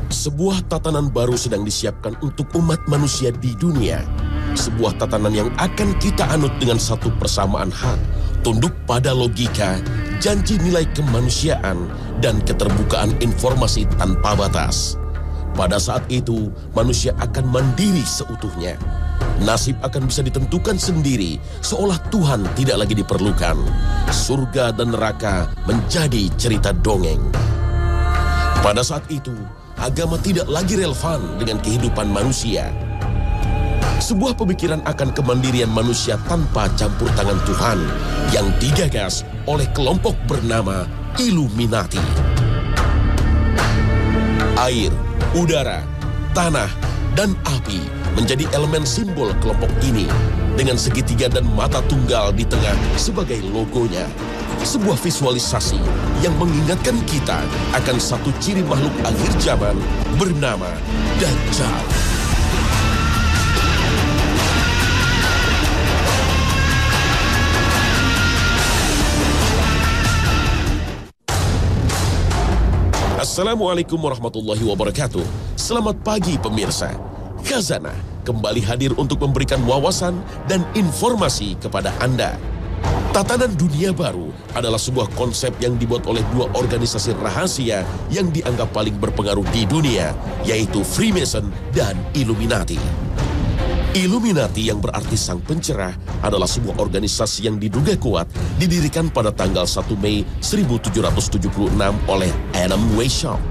Sebuah tatanan baru sedang disiapkan untuk umat manusia di dunia. Sebuah tatanan yang akan kita anut dengan satu persamaan hak, tunduk pada logika, janji nilai kemanusiaan, dan keterbukaan informasi tanpa batas. Pada saat itu, manusia akan mandiri seutuhnya. Nasib akan bisa ditentukan sendiri, seolah Tuhan tidak lagi diperlukan. Surga dan neraka menjadi cerita dongeng. Pada saat itu, agama tidak lagi relevan dengan kehidupan manusia. Sebuah pemikiran akan kemandirian manusia tanpa campur tangan Tuhan yang digagas oleh kelompok bernama Illuminati. Air, udara, tanah, dan api menjadi elemen simbol kelompok ini dengan segitiga dan mata tunggal di tengah sebagai logonya. Sebuah visualisasi yang mengingatkan kita akan satu ciri makhluk akhir zaman bernama Dajjal. Assalamualaikum warahmatullahi wabarakatuh. Selamat pagi pemirsa. Khazanah kembali hadir untuk memberikan wawasan dan informasi kepada Anda. Tatanan dunia baru adalah sebuah konsep yang dibuat oleh dua organisasi rahasia yang dianggap paling berpengaruh di dunia, yaitu Freemason dan Illuminati. Illuminati yang berarti sang pencerah adalah sebuah organisasi yang diduga kuat didirikan pada tanggal 1 Mei 1776 oleh Adam Weishaupt.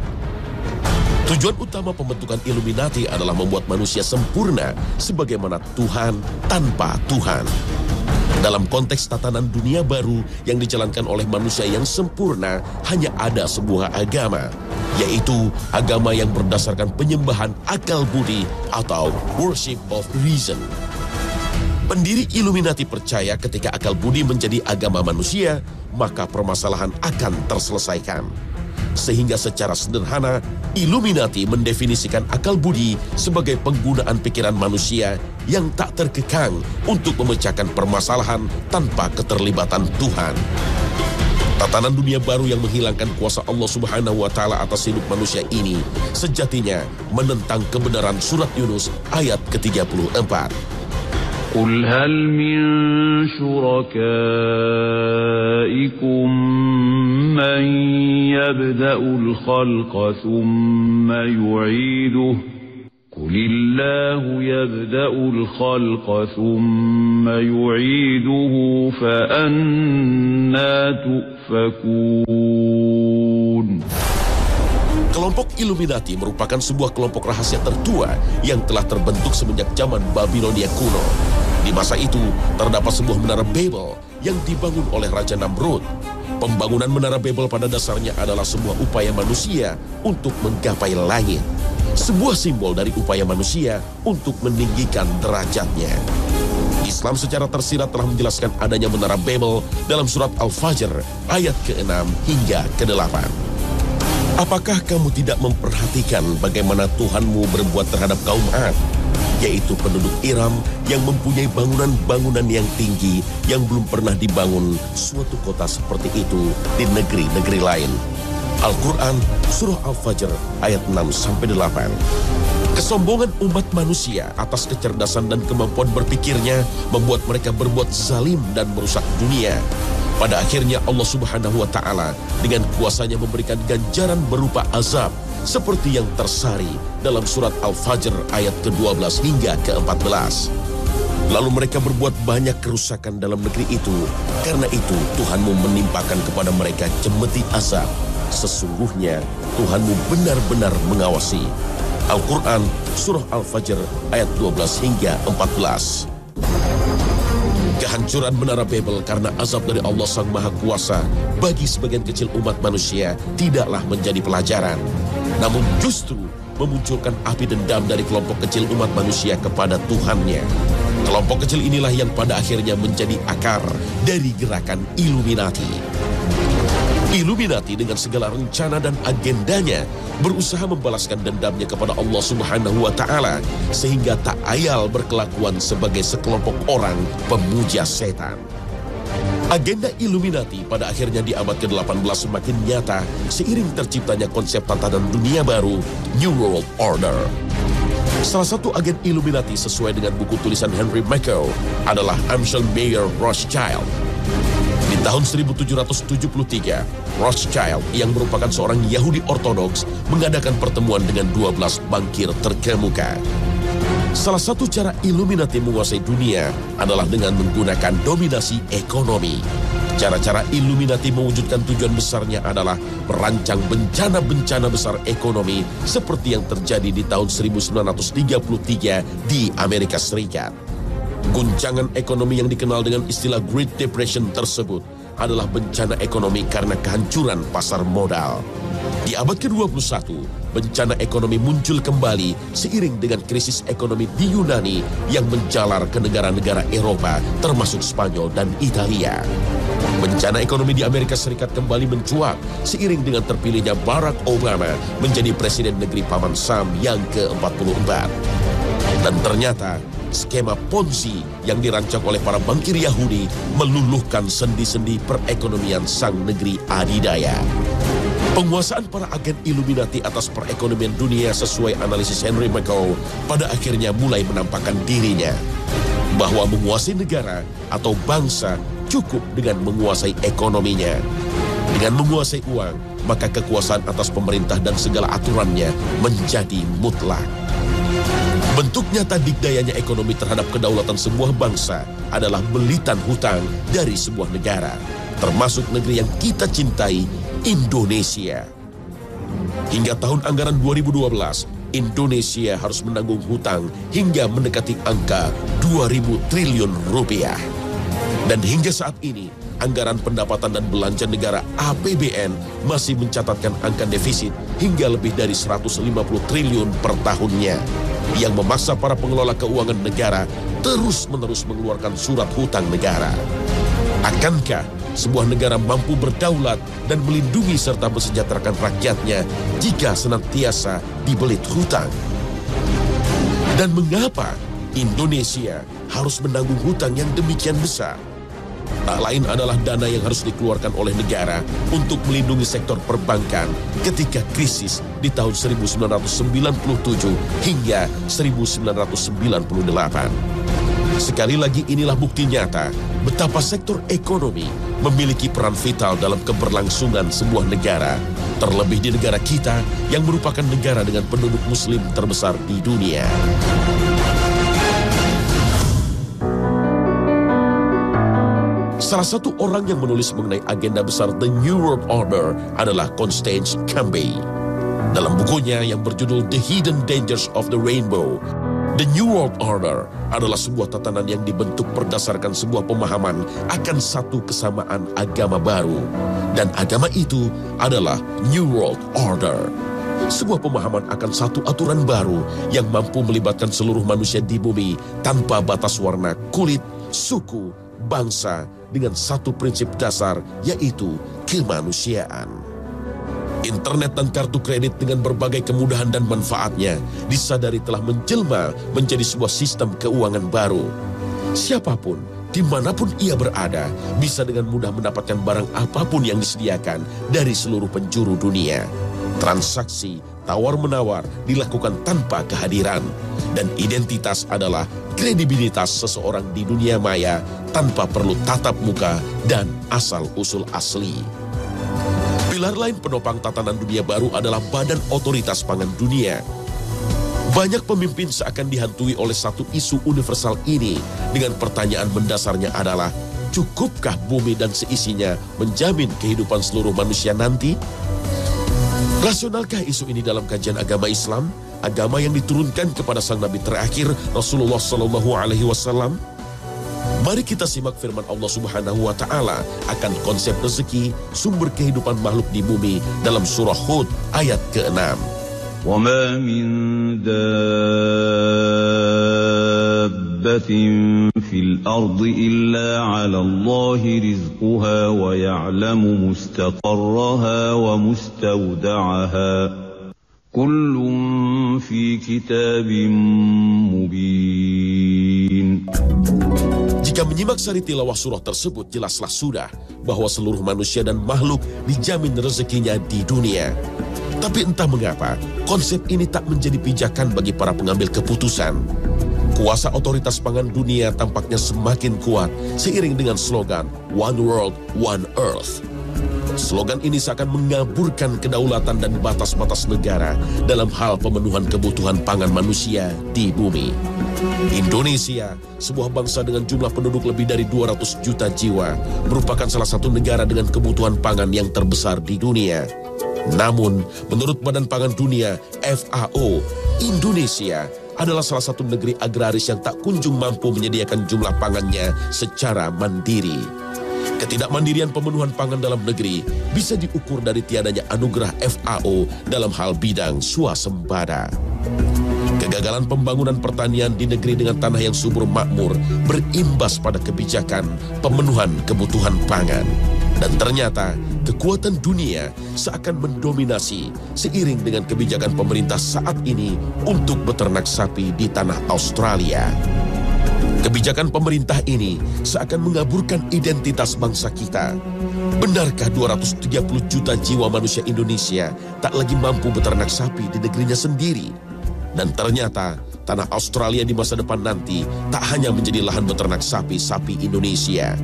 Tujuan utama pembentukan Illuminati adalah membuat manusia sempurna sebagaimana Tuhan tanpa Tuhan. Dalam konteks tatanan dunia baru yang dijalankan oleh manusia yang sempurna, hanya ada sebuah agama, yaitu agama yang berdasarkan penyembahan akal budi atau worship of reason. Pendiri Illuminati percaya ketika akal budi menjadi agama manusia, maka permasalahan akan terselesaikan. Sehingga secara sederhana, Illuminati mendefinisikan akal budi sebagai penggunaan pikiran manusia yang tak terkekang untuk memecahkan permasalahan tanpa keterlibatan Tuhan. Tatanan dunia baru yang menghilangkan kuasa Allah Subhanahu wa Ta'ala atas hidup manusia ini sejatinya menentang kebenaran surat Yunus ayat ke-34. قل هل من شركائكم من يبدأ الخلق ثم يعيده قل الله يبدأ الخلق ثم يعيده فأنى تؤفكون. Kelompok Illuminati merupakan sebuah kelompok rahasia tertua yang telah terbentuk semenjak zaman Babilonia kuno. Di masa itu, terdapat sebuah menara Babel yang dibangun oleh Raja Namrud. Pembangunan menara Babel pada dasarnya adalah sebuah upaya manusia untuk menggapai langit. Sebuah simbol dari upaya manusia untuk meninggikan derajatnya. Islam secara tersirat telah menjelaskan adanya menara Babel dalam surat Al-Fajr ayat ke-6 hingga ke-8. Apakah kamu tidak memperhatikan bagaimana Tuhanmu berbuat terhadap kaum Ad, yaitu penduduk Iram yang mempunyai bangunan-bangunan yang tinggi yang belum pernah dibangun suatu kota seperti itu di negeri-negeri lain. Al-Quran, Surah Al-Fajr, ayat 6-8. Kesombongan umat manusia atas kecerdasan dan kemampuan berpikirnya membuat mereka berbuat zalim dan merusak dunia. Pada akhirnya Allah Subhanahu wa Ta'ala dengan kuasanya memberikan ganjaran berupa azab seperti yang tersari dalam surat Al-Fajr ayat ke-12 hingga ke-14. Lalu mereka berbuat banyak kerusakan dalam negeri itu. Karena itu Tuhanmu menimpakan kepada mereka cemeti azab. Sesungguhnya Tuhanmu benar-benar mengawasi. Al-Quran Surah Al-Fajr ayat 12 hingga 14. Kehancuran menara Babel karena azab dari Allah Sang Maha Kuasa bagi sebagian kecil umat manusia tidaklah menjadi pelajaran. Namun justru memunculkan api dendam dari kelompok kecil umat manusia kepada Tuhannya. Kelompok kecil inilah yang pada akhirnya menjadi akar dari gerakan Illuminati. Illuminati dengan segala rencana dan agendanya berusaha membalaskan dendamnya kepada Allah Subhanahu wa Ta'ala sehingga tak ayal berkelakuan sebagai sekelompok orang pemuja setan. Agenda Illuminati pada akhirnya di abad ke-18 semakin nyata seiring terciptanya konsep tatanan dunia baru, New World Order. Salah satu agen Illuminati sesuai dengan buku tulisan Henry Mackau adalah Amschel Meyer Rothschild. Di tahun 1773, Rothschild yang merupakan seorang Yahudi Ortodoks mengadakan pertemuan dengan 12 bankir terkemuka. Salah satu cara Illuminati menguasai dunia adalah dengan menggunakan dominasi ekonomi. Cara-cara Illuminati mewujudkan tujuan besarnya adalah merancang bencana-bencana besar ekonomi seperti yang terjadi di tahun 1933 di Amerika Serikat. Guncangan ekonomi yang dikenal dengan istilah Great Depression tersebut adalah bencana ekonomi karena kehancuran pasar modal. Di abad ke-21, bencana ekonomi muncul kembali seiring dengan krisis ekonomi di Yunani yang menjalar ke negara-negara Eropa termasuk Spanyol dan Italia. Bencana ekonomi di Amerika Serikat kembali mencuat seiring dengan terpilihnya Barack Obama menjadi Presiden Negeri Paman Sam yang ke-44. Dan ternyata skema Ponzi yang dirancang oleh para bankir Yahudi meluluhkan sendi-sendi perekonomian sang negeri adidaya. Penguasaan para agen Illuminati atas perekonomian dunia sesuai analisis Henry Mackau pada akhirnya mulai menampakkan dirinya. Bahwa menguasai negara atau bangsa cukup dengan menguasai ekonominya. Dengan menguasai uang, maka kekuasaan atas pemerintah dan segala aturannya menjadi mutlak. Bentuk nyata dikdayanya ekonomi terhadap kedaulatan sebuah bangsa adalah belitan hutang dari sebuah negara, termasuk negeri yang kita cintai, Indonesia. Hingga tahun anggaran 2012, Indonesia harus menanggung hutang hingga mendekati angka 2.000 triliun rupiah. Dan hingga saat ini, anggaran pendapatan dan belanja negara APBN masih mencatatkan angka defisit hingga lebih dari 150 triliun per tahunnya, yang memaksa para pengelola keuangan negara terus-menerus mengeluarkan surat hutang negara. Akankah sebuah negara mampu berdaulat dan melindungi serta mensejahterakan rakyatnya jika senantiasa dibelit hutang? Dan mengapa Indonesia harus menanggung hutang yang demikian besar? Tak lain adalah dana yang harus dikeluarkan oleh negara untuk melindungi sektor perbankan ketika krisis di tahun 1997 hingga 1998. Sekali lagi inilah bukti nyata betapa sektor ekonomi memiliki peran vital dalam keberlangsungan sebuah negara, terlebih di negara kita yang merupakan negara dengan penduduk muslim terbesar di dunia. Salah satu orang yang menulis mengenai agenda besar The New World Order adalah Constance Cambay. Dalam bukunya yang berjudul The Hidden Dangers of the Rainbow, The New World Order adalah sebuah tatanan yang dibentuk berdasarkan sebuah pemahaman akan satu kesamaan agama baru. Dan agama itu adalah New World Order. Sebuah pemahaman akan satu aturan baru yang mampu melibatkan seluruh manusia di bumi tanpa batas warna, kulit, suku, bangsa, dengan satu prinsip dasar, yaitu kemanusiaan. Internet dan kartu kredit dengan berbagai kemudahan dan manfaatnya disadari telah menjelma menjadi sebuah sistem keuangan baru. Siapapun, dimanapun ia berada, bisa dengan mudah mendapatkan barang apapun yang disediakan dari seluruh penjuru dunia. Transaksi tawar-menawar dilakukan tanpa kehadiran, dan identitas adalah kredibilitas seseorang di dunia maya tanpa perlu tatap muka dan asal-usul asli. Pilar lain penopang tatanan dunia baru adalah Badan Otoritas Pangan Dunia. Banyak pemimpin seakan dihantui oleh satu isu universal ini dengan pertanyaan mendasarnya adalah, cukupkah bumi dan seisinya menjamin kehidupan seluruh manusia nanti? Rasionalkah isu ini dalam kajian agama Islam, agama yang diturunkan kepada sang Nabi terakhir Rasulullah SAW? Mari kita simak firman Allah Subhanahu wa Ta'ala akan konsep rezeki, sumber kehidupan makhluk di bumi dalam surah Hud ayat ke-6. وَمَا مِن دَابَّةٍ فِي الْأَرْضِ إِلَّا عَلَى اللَّهِ رِزْقُهَا وَيَعْلَمُ مُسْتَقَرَّهَا وَمُسْتَوْدَعَهَا كُلٌّ فِي كِتَابٍ مُبِينٍ. Jika menyimak sari tilawah surah tersebut, jelaslah sudah bahwa seluruh manusia dan makhluk dijamin rezekinya di dunia. Tapi entah mengapa, konsep ini tak menjadi pijakan bagi para pengambil keputusan. Kuasa otoritas pangan dunia tampaknya semakin kuat seiring dengan slogan One World, One Earth. Slogan ini seakan mengaburkan kedaulatan dan batas-batas negara dalam hal pemenuhan kebutuhan pangan manusia di bumi. Indonesia, sebuah bangsa dengan jumlah penduduk lebih dari 200 juta jiwa, merupakan salah satu negara dengan kebutuhan pangan yang terbesar di dunia. Namun, menurut Badan Pangan Dunia, FAO, Indonesia adalah salah satu negeri agraris yang tak kunjung mampu menyediakan jumlah pangannya secara mandiri. Ketidakmandirian pemenuhan pangan dalam negeri bisa diukur dari tiadanya anugerah FAO dalam hal bidang swasembada. Kegagalan pembangunan pertanian di negeri dengan tanah yang subur makmur berimbas pada kebijakan pemenuhan kebutuhan pangan. Dan ternyata kekuatan dunia seakan mendominasi seiring dengan kebijakan pemerintah saat ini untuk beternak sapi di tanah Australia. Kebijakan pemerintah ini seakan mengaburkan identitas bangsa kita. Benarkah 230 juta jiwa manusia Indonesia tak lagi mampu beternak sapi di negerinya sendiri? Dan ternyata tanah Australia di masa depan nanti tak hanya menjadi lahan beternak sapi-sapi Indonesia.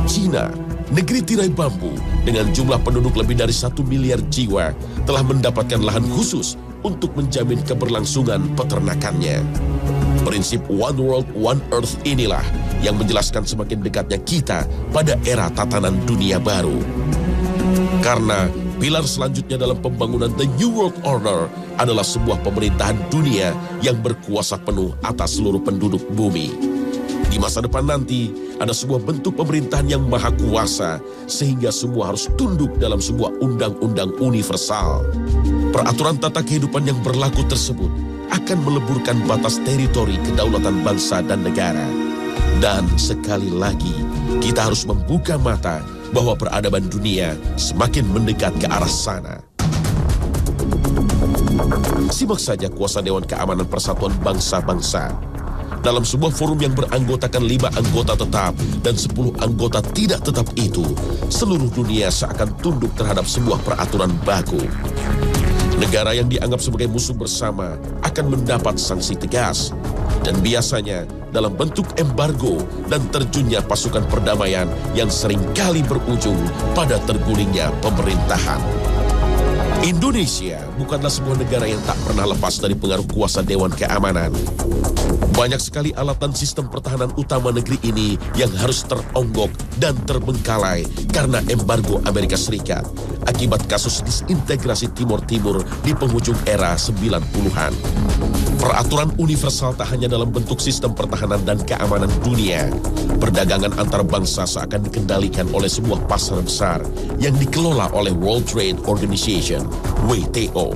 China, negeri tirai bambu dengan jumlah penduduk lebih dari 1 miliar jiwa, telah mendapatkan lahan khusus untuk menjamin keberlangsungan peternakannya. Prinsip One World, One Earth inilah yang menjelaskan semakin dekatnya kita pada era tatanan dunia baru. Karena pilar selanjutnya dalam pembangunan The New World Order adalah sebuah pemerintahan dunia yang berkuasa penuh atas seluruh penduduk bumi. Di masa depan nanti, ada sebuah bentuk pemerintahan yang maha kuasa, sehingga semua harus tunduk dalam sebuah undang-undang universal. Peraturan tata kehidupan yang berlaku tersebut akan meleburkan batas teritori kedaulatan bangsa dan negara. Dan sekali lagi, kita harus membuka mata bahwa peradaban dunia semakin mendekat ke arah sana. Simak saja kuasa Dewan Keamanan Persatuan Bangsa-Bangsa. Dalam sebuah forum yang beranggotakan 5 anggota tetap dan 10 anggota tidak tetap itu, seluruh dunia seakan tunduk terhadap sebuah peraturan baku. Negara yang dianggap sebagai musuh bersama akan mendapat sanksi tegas, dan biasanya dalam bentuk embargo dan terjunnya pasukan perdamaian yang seringkali berujung pada tergulingnya pemerintahan. Indonesia bukanlah sebuah negara yang tak pernah lepas dari pengaruh kuasa Dewan Keamanan. Banyak sekali alat dan sistem pertahanan utama negeri ini yang harus teronggok dan terbengkalai karena embargo Amerika Serikat akibat kasus disintegrasi Timur Timur di penghujung era 90-an. Peraturan universal tak hanya dalam bentuk sistem pertahanan dan keamanan dunia. Perdagangan antar bangsa seakan dikendalikan oleh sebuah pasar besar yang dikelola oleh World Trade Organization, WTO.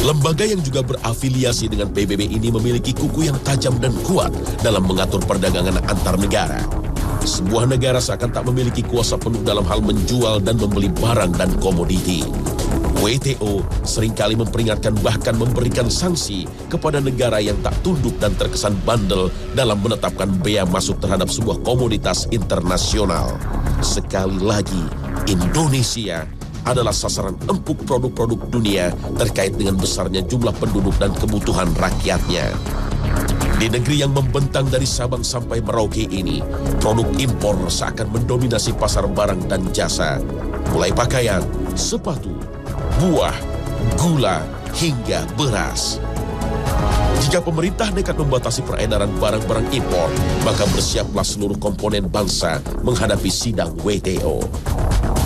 Lembaga yang juga berafiliasi dengan PBB ini memiliki kuku yang tajam dan kuat dalam mengatur perdagangan antar negara. Sebuah negara seakan tak memiliki kuasa penuh dalam hal menjual dan membeli barang dan komoditi. WTO seringkali memperingatkan bahkan memberikan sanksi kepada negara yang tak tunduk dan terkesan bandel dalam menetapkan bea masuk terhadap sebuah komoditas internasional. Sekali lagi, Indonesia adalah sasaran empuk produk-produk dunia terkait dengan besarnya jumlah penduduk dan kebutuhan rakyatnya. Di negeri yang membentang dari Sabang sampai Merauke ini, produk impor seakan mendominasi pasar barang dan jasa, mulai pakaian, sepatu, buah, gula, hingga beras. Jika pemerintah nekat membatasi peredaran barang-barang impor, maka bersiaplah seluruh komponen bangsa menghadapi sidang WTO.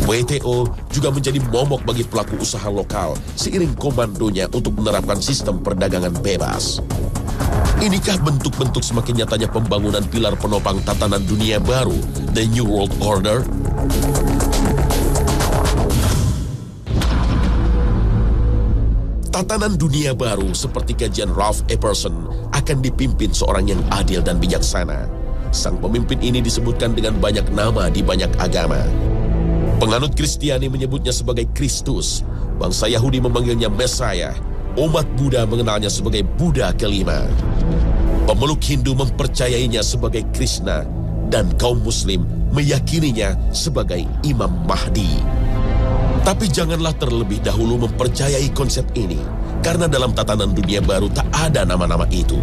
WTO juga menjadi momok bagi pelaku usaha lokal seiring komandonya untuk menerapkan sistem perdagangan bebas. Inikah bentuk-bentuk semakin nyatanya pembangunan pilar penopang tatanan dunia baru, The New World Order? Tatanan dunia baru seperti kajian Ralph Epperson akan dipimpin seorang yang adil dan bijaksana. Sang pemimpin ini disebutkan dengan banyak nama di banyak agama. Penganut Kristiani menyebutnya sebagai Kristus, bangsa Yahudi memanggilnya Mesiah, umat Buddha mengenalnya sebagai Buddha kelima. Pemeluk Hindu mempercayainya sebagai Krishna dan kaum Muslim meyakininya sebagai Imam Mahdi. Tapi janganlah terlebih dahulu mempercayai konsep ini, karena dalam tatanan dunia baru tak ada nama-nama itu.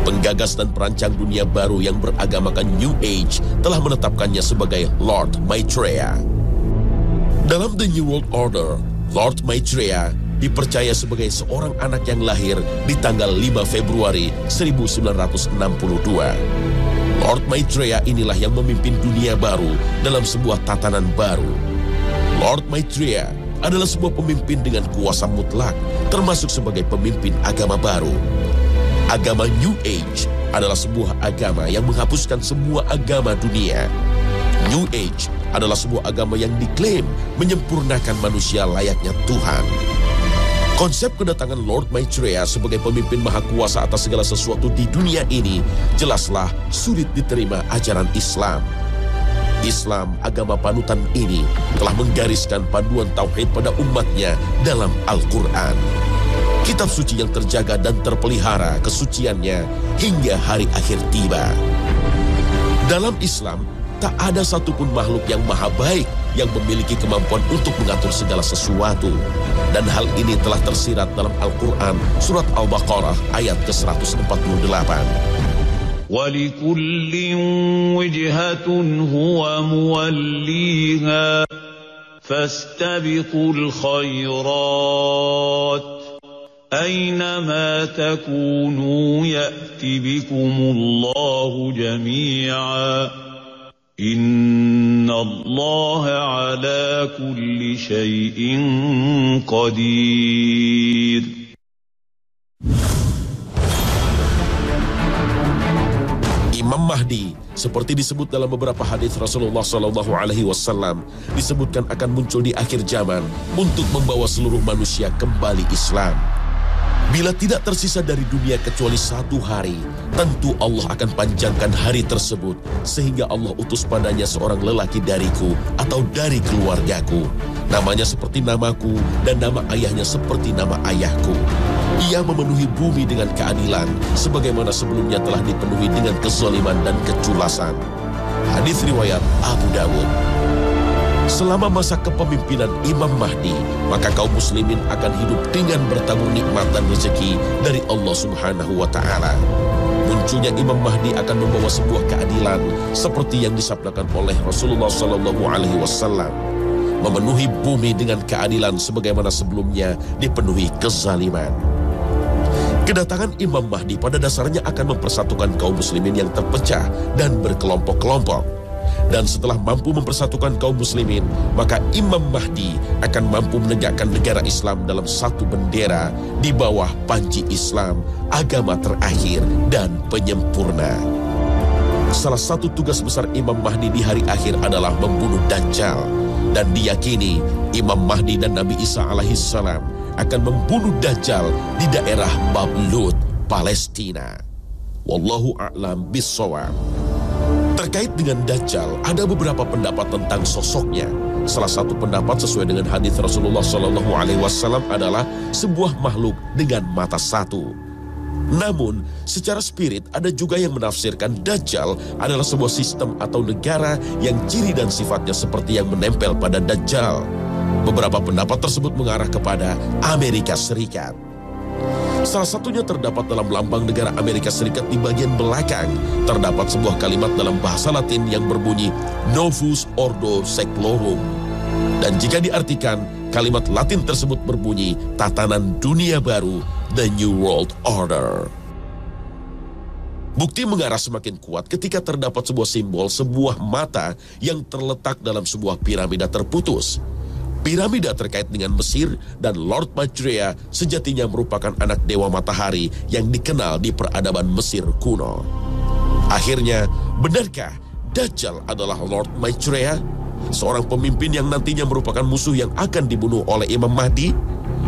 Penggagas dan perancang dunia baru yang beragamakan New Age telah menetapkannya sebagai Lord Maitreya. Dalam The New World Order, Lord Maitreya dipercaya sebagai seorang anak yang lahir di tanggal 5 Februari 1962. Lord Maitreya inilah yang memimpin dunia baru dalam sebuah tatanan baru. Lord Maitreya adalah sebuah pemimpin dengan kuasa mutlak, termasuk sebagai pemimpin agama baru. Agama New Age adalah sebuah agama yang menghapuskan semua agama dunia. New Age adalah sebuah agama yang diklaim menyempurnakan manusia layaknya Tuhan. Konsep kedatangan Lord Maitreya sebagai pemimpin maha kuasa atas segala sesuatu di dunia ini jelaslah sulit diterima ajaran Islam. Islam, agama panutan ini, telah menggariskan panduan tauhid pada umatnya dalam Al-Quran. Kitab suci yang terjaga dan terpelihara kesuciannya hingga hari akhir tiba. Dalam Islam, tak ada satupun makhluk yang maha baik yang memiliki kemampuan untuk mengatur segala sesuatu. Dan hal ini telah tersirat dalam Al-Quran, surat Al-Baqarah ayat ke-148. وَلِكُلٍّ وِجْهَةٌ هُوَ مُوَلِّيهَا فَاسْتَبِقُوا الْخَيْرَاتِ أَيْنَمَا تَكُونُوا يَأْتِ بِكُمُ اللَّهُ جَمِيعًا إِنَّ اللَّهَ عَلَى كُلِّ شَيْءٍ قَدِيرٌ. Imam Mahdi, seperti disebut dalam beberapa hadis Rasulullah SAW, disebutkan akan muncul di akhir zaman untuk membawa seluruh manusia kembali Islam. Bila tidak tersisa dari dunia kecuali satu hari, tentu Allah akan panjangkan hari tersebut, sehingga Allah utus padanya seorang lelaki dariku atau dari keluargaku. Namanya seperti namaku dan nama ayahnya seperti nama ayahku. Ia memenuhi bumi dengan keadilan, sebagaimana sebelumnya telah dipenuhi dengan kezaliman dan keculasan. Hadis riwayat Abu Dawud. Selama masa kepemimpinan Imam Mahdi, maka kaum muslimin akan hidup dengan bertabur nikmat dan rezeki dari Allah Subhanahu wa Ta'ala. Munculnya Imam Mahdi akan membawa sebuah keadilan seperti yang disabdakan oleh Rasulullah SAW, memenuhi bumi dengan keadilan sebagaimana sebelumnya dipenuhi kezaliman. Kedatangan Imam Mahdi pada dasarnya akan mempersatukan kaum muslimin yang terpecah dan berkelompok-kelompok. Dan setelah mampu mempersatukan kaum muslimin, maka Imam Mahdi akan mampu menegakkan negara Islam dalam satu bendera di bawah panji Islam, agama terakhir dan penyempurna. Salah satu tugas besar Imam Mahdi di hari akhir adalah membunuh Dajjal. Dan diyakini Imam Mahdi dan Nabi Isa alaihissalam akan membunuh Dajjal di daerah Bablut, Palestina. Wallahu a'lam bissawab. Terkait dengan Dajjal, ada beberapa pendapat tentang sosoknya. Salah satu pendapat sesuai dengan hadis Rasulullah SAW adalah sebuah makhluk dengan mata satu. Namun, secara spirit ada juga yang menafsirkan Dajjal adalah sebuah sistem atau negara yang ciri dan sifatnya seperti yang menempel pada Dajjal. Beberapa pendapat tersebut mengarah kepada Amerika Serikat. Salah satunya terdapat dalam lambang negara Amerika Serikat di bagian belakang. Terdapat sebuah kalimat dalam bahasa Latin yang berbunyi Novus Ordo Seclorum. Dan jika diartikan, kalimat Latin tersebut berbunyi tatanan dunia baru, The New World Order. Bukti mengarah semakin kuat ketika terdapat sebuah simbol sebuah mata yang terletak dalam sebuah piramida terputus. Piramida terkait dengan Mesir dan Lord Maitreya sejatinya merupakan anak dewa matahari yang dikenal di peradaban Mesir kuno. Akhirnya, benarkah Dajjal adalah Lord Maitreya? Seorang pemimpin yang nantinya merupakan musuh yang akan dibunuh oleh Imam Mahdi?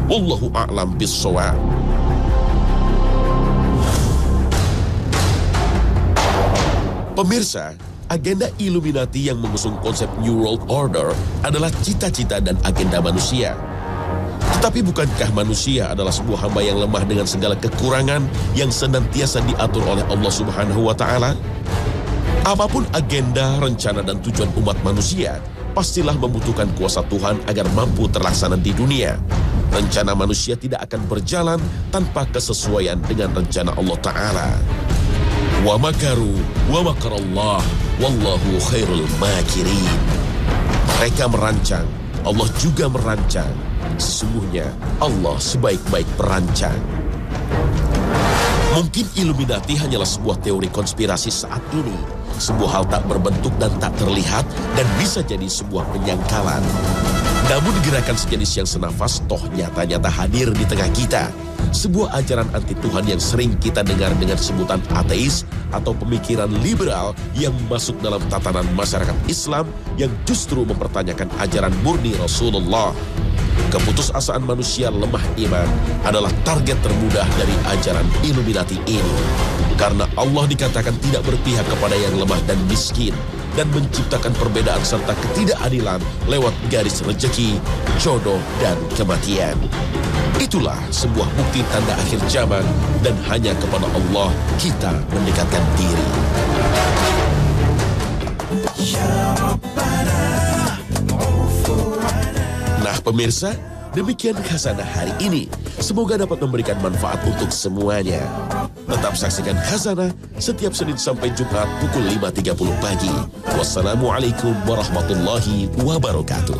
Wallahu a'lam bissawab. Pemirsa, agenda Illuminati yang mengusung konsep New World Order adalah cita-cita dan agenda manusia. Tapi bukankah manusia adalah sebuah hamba yang lemah dengan segala kekurangan yang senantiasa diatur oleh Allah Subhanahu wa Ta'ala? Apapun agenda, rencana, dan tujuan umat manusia, pastilah membutuhkan kuasa Tuhan agar mampu terlaksana di dunia. Rencana manusia tidak akan berjalan tanpa kesesuaian dengan rencana Allah Ta'ala. Wa makaru wa makarallah wallahu khairul makirin. Mereka merancang, Allah juga merancang. Sesungguhnya Allah sebaik-baik perancang. Mungkin Illuminati hanyalah sebuah teori konspirasi saat ini, sebuah hal tak berbentuk dan tak terlihat, dan bisa jadi sebuah penyangkalan. Namun gerakan sejenis yang senafas toh nyata-nyata hadir di tengah kita. Sebuah ajaran anti Tuhan yang sering kita dengar dengan sebutan ateis atau pemikiran liberal yang masuk dalam tatanan masyarakat Islam yang justru mempertanyakan ajaran murni Rasulullah. Keputusasaan manusia lemah iman adalah target termudah dari ajaran Illuminati ini. Karena Allah dikatakan tidak berpihak kepada yang lemah dan miskin, dan menciptakan perbedaan serta ketidakadilan lewat garis rezeki, jodoh, dan kematian. Itulah sebuah bukti tanda akhir zaman, dan hanya kepada Allah kita mendekatkan diri. Nah pemirsa, demikian Khazanah hari ini. Semoga dapat memberikan manfaat untuk semuanya. Tetap saksikan Khazanah setiap Senin sampai Jumat pukul 5.30 pagi. Wassalamualaikum warahmatullahi wabarakatuh.